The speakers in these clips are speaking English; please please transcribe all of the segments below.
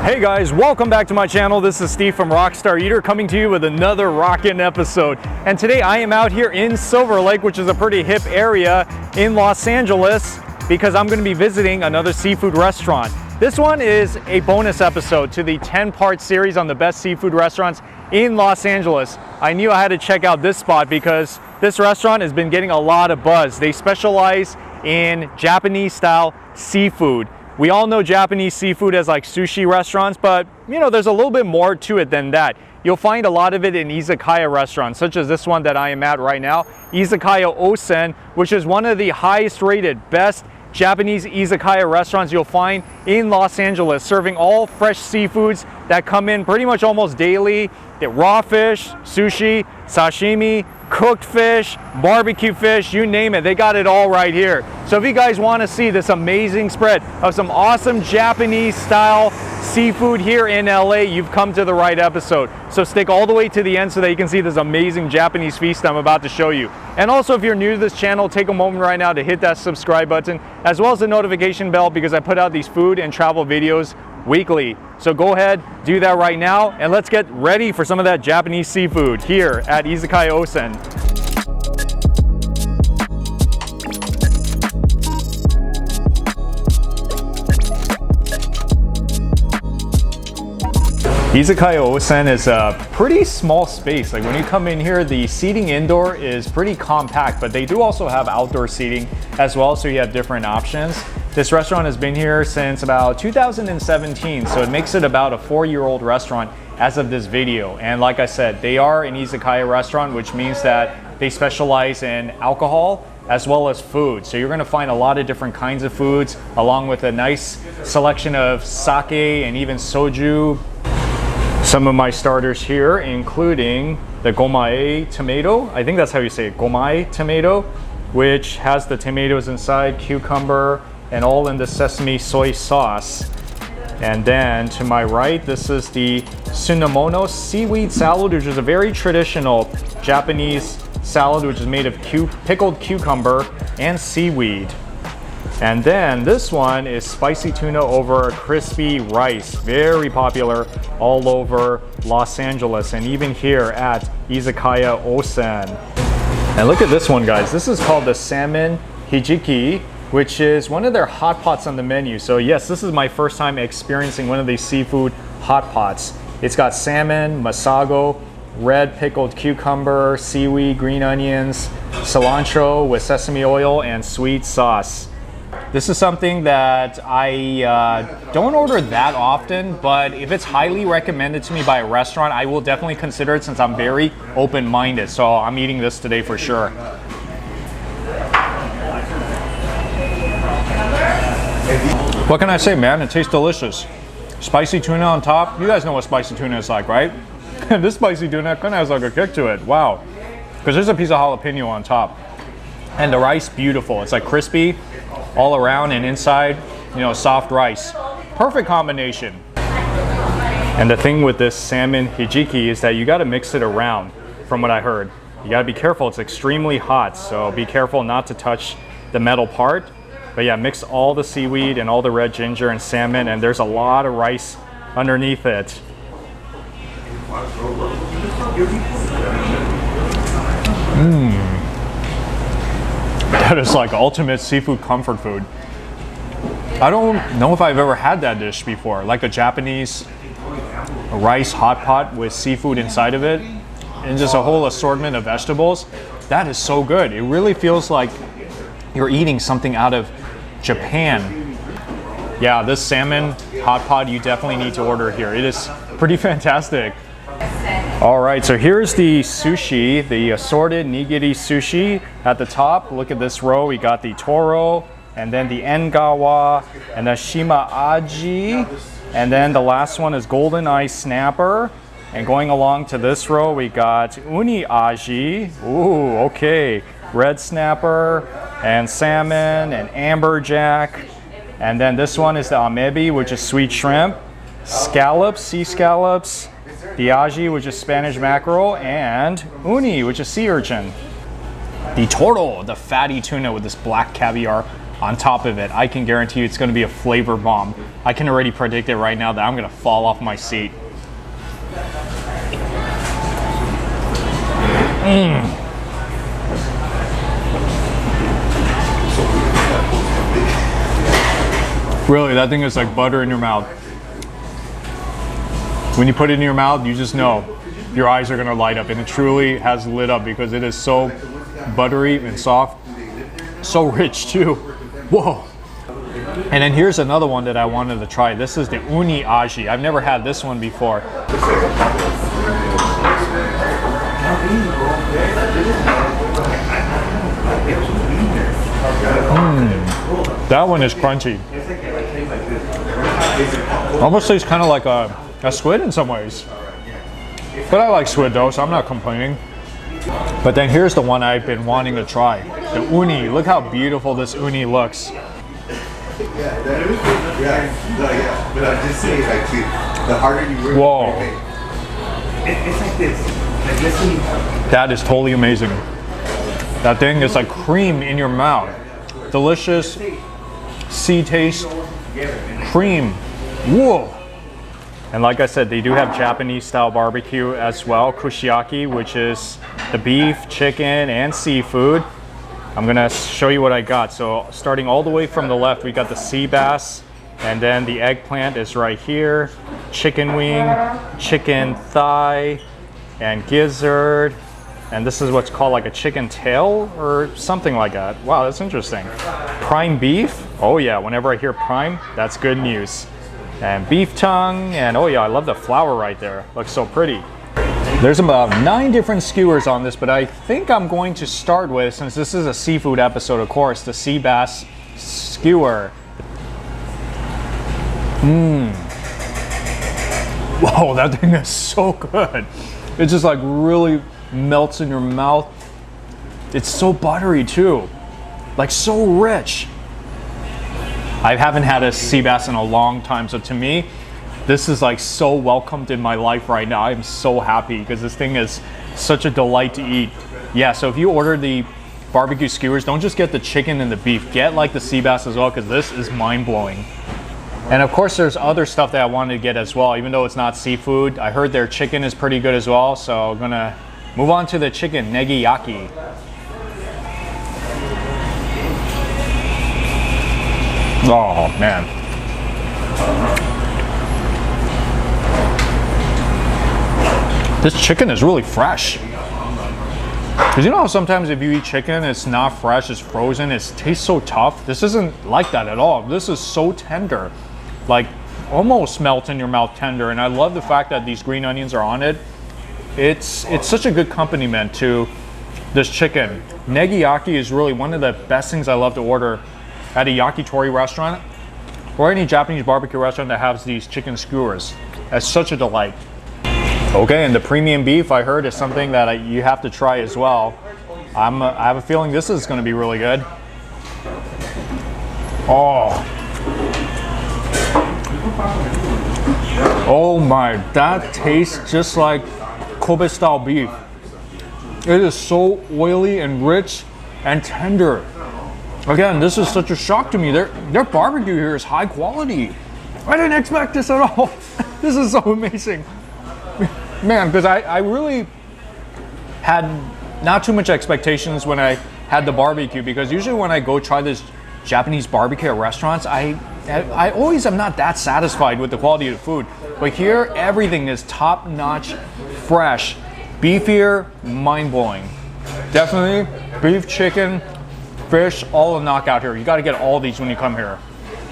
Hey guys, welcome back to my channel. This is Steve from Rockstar Eater coming to you with another rockin' episode. And today I am out here in Silver Lake, which is a pretty hip area in Los Angeles, because I'm gonna be visiting another seafood restaurant. This one is a bonus episode to the 10-part series on the best seafood restaurants in Los Angeles. I knew I had to check out this spot because this restaurant has been getting a lot of buzz. They specialize in Japanese style seafood. We all know Japanese seafood as like sushi restaurants, but you know, there's a little bit more to it than that. You'll find a lot of it in izakaya restaurants, such as this one that I am at right now, Izakaya Osen, which is one of the highest rated, best Japanese izakaya restaurants you'll find in Los Angeles, serving all fresh seafoods that come in pretty much almost daily. Get raw fish, sushi, sashimi, cooked fish, barbecue fish, you name it, they got it all right here. So if you guys want to see this amazing spread of some awesome Japanese style seafood here in LA, you've come to the right episode. So stick all the way to the end so that you can see this amazing Japanese feast I'm about to show you. And also, if you're new to this channel, take a moment right now to hit that subscribe button, as well as the notification bell, because I put out these food and travel videos weekly. So go ahead, do that right now, and let's get ready for some of that Japanese seafood here at Izakaya Osen. Izakaya Osen is a pretty small space. Like when you come in here, the seating indoor is pretty compact, but they do also have outdoor seating as well, so you have different options. This restaurant has been here since about 2017, so it makes it about a 4-year-old restaurant as of this video. And like I said, they are an izakaya restaurant, which means that they specialize in alcohol as well as food. So you're gonna find a lot of different kinds of foods, along with a nice selection of sake and even soju. Some of my starters here, including the Goma-Ae Tomato. I think that's how you say it, Goma-Ae Tomato, which has the tomatoes inside, cucumber, and all in the sesame soy sauce. And then to my right, this is the Sunomono Seaweed salad, which is a very traditional Japanese salad, which is made of pickled cucumber and seaweed. And then this one is spicy tuna over crispy rice, very popular all over Los Angeles and even here at Izakaya Osen. And look at this one, guys. This is called the Salmon Hijiki, which is one of their hot pots on the menu. So yes, this is my first time experiencing one of these seafood hot pots. It's got salmon, masago, red pickled cucumber, seaweed, green onions, cilantro with sesame oil, and sweet sauce. This is something that I don't order that often, but if it's highly recommended to me by a restaurant, I will definitely consider it, since I'm very open-minded. So I'm eating this today for sure. What can I say, man? It tastes delicious. Spicy tuna on top. You guys know what spicy tuna is like, right? This spicy tuna kind of has like a kick to it. Wow. Because there's a piece of jalapeno on top. And the rice, beautiful. It's like crispy all around, and inside, you know, soft rice. Perfect combination. And the thing with this salmon hijiki is that you got to mix it around, from what I heard. You got to be careful. It's extremely hot, so be careful not to touch the metal part. But yeah, mix all the seaweed and all the red ginger and salmon, and there's a lot of rice underneath it. That is like ultimate seafood comfort food. I don't know if I've ever had that dish before, like a Japanese rice hot pot with seafood inside of it and just a whole assortment of vegetables. That is so good. It really feels like you're eating something out of Japan. Yeah, this salmon hot pot you definitely need to order here. It is pretty fantastic. All right, so here's the sushi, the assorted nigiri sushi at the top. Look at this row. We got the toro, and then the engawa, and the shima aji, and then the last one is golden eye snapper. And going along to this row, we got uni aji. Ooh, okay. Red snapper, and salmon, and amberjack. And then this one is the amebi, which is sweet shrimp, scallops, sea scallops, the aji, which is Spanish mackerel, and uni, which is sea urchin. The toro, the fatty tuna with this black caviar on top of it, I can guarantee you it's gonna be a flavor bomb. I can already predict it right now that I'm gonna fall off my seat. Really, that thing is like butter in your mouth. When you put it in your mouth, you just know your eyes are gonna light up, and it truly has lit up because it is so buttery and soft, so rich too. Whoa. And then here's another one that I wanted to try. This is the uni aji. I've never had this one before. That one is crunchy. Almost tastes kind of like a squid in some ways. But I like squid though, so I'm not complaining. But then here's the one I've been wanting to try. The uni. Look how beautiful this uni looks. But I'm just saying, like, the harder you work, whoa. It's like this. Like, listen. That is totally amazing. That thing is like cream in your mouth. Delicious sea taste, cream. Whoa. And like I said, they do have Japanese style barbecue as well. Kushiyaki, which is the beef, chicken, and seafood. I'm gonna show you what I got. So starting all the way from the left, we got the sea bass, and then the eggplant is right here. Chicken wing, chicken thigh, and gizzard. And this is what's called like a chicken tail or something like that. Wow, that's interesting. Prime beef. Oh yeah, whenever I hear prime, that's good news. And beef tongue, and oh yeah, I love the flower right there. Looks so pretty. There's about 9 different skewers on this, but I think I'm going to start with, since this is a seafood episode, of course, the sea bass skewer. Whoa, that thing is so good. It just like really melts in your mouth. It's so buttery too, like so rich. I haven't had a sea bass in a long time, so to me, this is like so welcomed in my life right now. I'm so happy because this thing is such a delight to eat. Yeah, so if you order the barbecue skewers, don't just get the chicken and the beef. Get like the sea bass as well, because this is mind-blowing. And of course, there's other stuff that I wanted to get as well, even though it's not seafood. I heard their chicken is pretty good as well, so I'm gonna move on to the chicken, negiyaki. Oh man. This chicken is really fresh. Because you know how sometimes if you eat chicken, it's not fresh, it's frozen, it tastes so tough? This isn't like that at all. This is so tender. Like almost melt in your mouth tender. And I love the fact that these green onions are on it. It's such a good accompaniment to this chicken. Negiyaki is really one of the best things I love to order at a yakitori restaurant or any Japanese barbecue restaurant that has these chicken skewers. It's such a delight. Okay, and the premium beef I heard is something that you have to try as well. I have a feeling this is going to be really good. Oh my, that tastes just like Kobe style beef. It is so oily and rich and tender. Again, this is such a shock to me. Their barbecue here is high quality. I didn't expect this at all. This is so amazing. Man, because I really had not too much expectations when I had the barbecue, because usually when I go try this Japanese barbecue at restaurants, I always am not that satisfied with the quality of the food. But here, everything is top-notch, fresh, beefier, mind-blowing. Definitely beef, chicken, fish, all a knockout here. You got to get all these when you come here.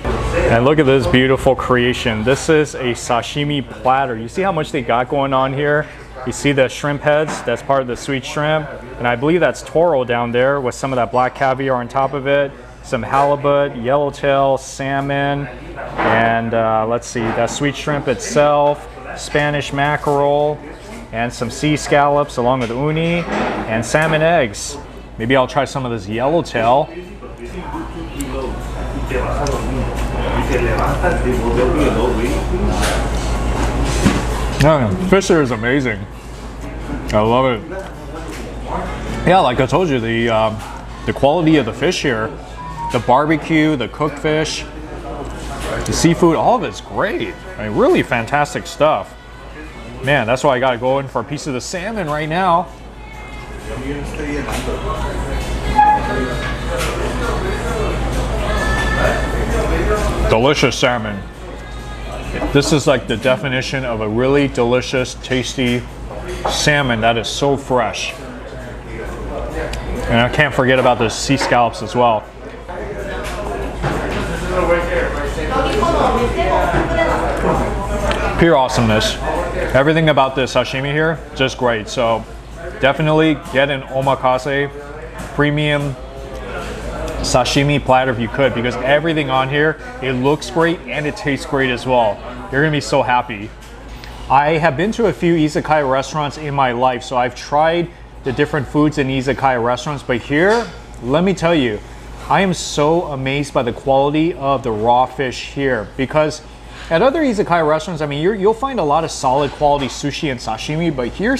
And look at this beautiful creation. This is a sashimi platter. You see how much they got going on here? You see the shrimp heads, that's part of the sweet shrimp. And I believe that's toro down there with some of that black caviar on top of it. Some halibut, yellowtail, salmon, and let's see, that sweet shrimp itself, Spanish mackerel, and some sea scallops along with uni, and salmon eggs. Maybe I'll try some of this yellowtail. Fish here is amazing. I love it. Yeah, like I told you, the quality of the fish here The barbecue, the cooked fish, the seafood, all of it's great. I mean, really fantastic stuff. Man, that's why I gotta go in for a piece of the salmon right now. Delicious salmon. This is like the definition of a really delicious, tasty salmon that is so fresh. And I can't forget about the sea scallops as well. Pure awesomeness. Everything about this sashimi here, just great. So definitely get an omakase premium sashimi platter if you could, because everything on here, it looks great and it tastes great as well. You're gonna be so happy. I have been to a few izakaya restaurants in my life, so I've tried the different foods in izakaya restaurants, but here, let me tell you, I am so amazed by the quality of the raw fish here, because at other izakaya restaurants, I mean, you'll find a lot of solid quality sushi and sashimi, but here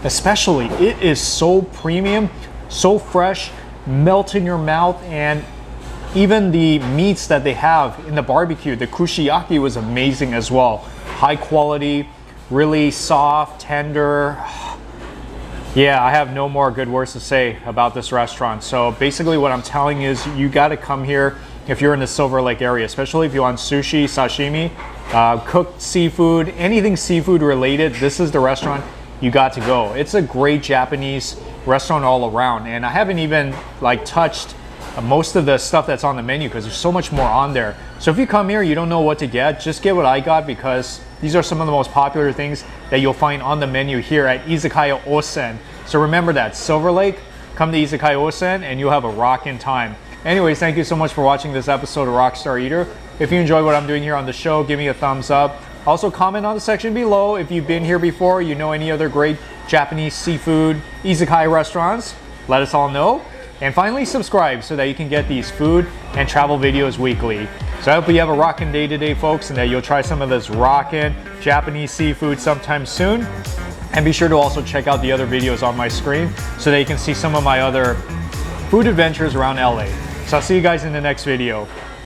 especially, it is so premium, so fresh, melt in your mouth, and even the meats that they have in the barbecue, the kushiyaki was amazing as well. High quality, really soft, tender. Yeah, I have no more good words to say about this restaurant. So basically what I'm telling you is you got to come here if you're in the Silver Lake area, especially if you want sushi, sashimi, cooked seafood, anything seafood related. This is the restaurant you got to go. It's a great Japanese restaurant all around, and I haven't even like touched most of the stuff that's on the menu because there's so much more on there. So if you come here, you don't know what to get, just get what I got, because these are some of the most popular things that you'll find on the menu here at Izakaya Osen. So remember that, Silver Lake, come to Izakaya Osen and you'll have a rockin' time. Anyways, thank you so much for watching this episode of Rockstar Eater. If you enjoy what I'm doing here on the show, give me a thumbs up. Also comment on the section below if you've been here before, you know any other great Japanese seafood izakaya restaurants, let us all know. And finally, subscribe so that you can get these food and travel videos weekly. So I hope you have a rockin' day today, folks, and that you'll try some of this rockin' Japanese seafood sometime soon. And be sure to also check out the other videos on my screen so that you can see some of my other food adventures around LA. So I'll see you guys in the next video.